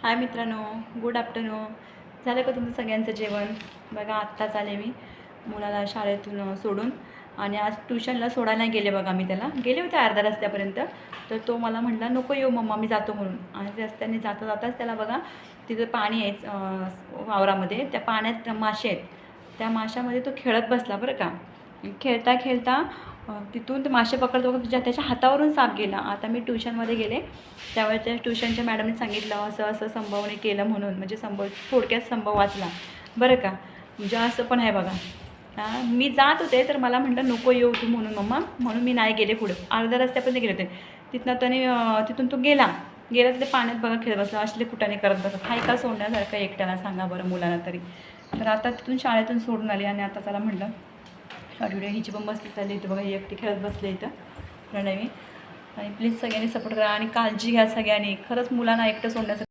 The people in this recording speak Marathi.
हाय मित्रांनो, गुड आफ्टरनून. झालं का तुमचं सगळ्यांचं जेवण? बघा आत्ताच आले मी मुलाला शाळेतून सोडून. आणि आज ट्युशनला सोडायला गेले बघा. मी त्याला गेले होते अर्ध्या रस्त्यापर्यंत, तर तो मला म्हटला नको येऊ मम्मा मी जातो म्हणून. आणि रस्त्याने जाता जाताच त्याला बघा तिथं पाणी आहे वावरामध्ये, त्या पाण्यात मासे आहेत. त्या माशामध्ये तो खेळत बसला बरं का. खेळता खेळता तिथून ते मासे पकडतो त्याच्या हातावरून साप गेला. आता मी ट्युशनमध्ये गेले त्यावेळेस त्या ट्युशनच्या मॅडमने सांगितलं असं असं संभवने केलं म्हणून, म्हणजे थोडक्यात संभव वाचला बरं का. म्हणजे असं पण आहे बघा. हां, मी जात होते तर मला म्हटलं नको येऊ तू म्हणून मम्मा, म्हणून मी नाही गेले पुढे. अर्ध्या रस्त्यापर्यंत गेले होते. तिथनं त्याने तिथून तो गेला तर ते पाण्यात बघा खेळत बसला. असले कुठाने करत बसत. हाय का सोडण्यासारखं एकट्याला सांगा बरं मुलाला तरी. तर आता तिथून शाळेतून सोडून आली आणि आता त्याला म्हटलं शॉर्ट व्हिडिओ हिची पण मस्ती चालली इथं बघा. ही एकटी खेळत बसले इथं प्रणवी. आणि प्लीज सगळ्यांनी सपोर्ट करा आणि काळजी घ्या सगळ्यांनी. खरंच मुलांना एकटं सोडण्यासाठी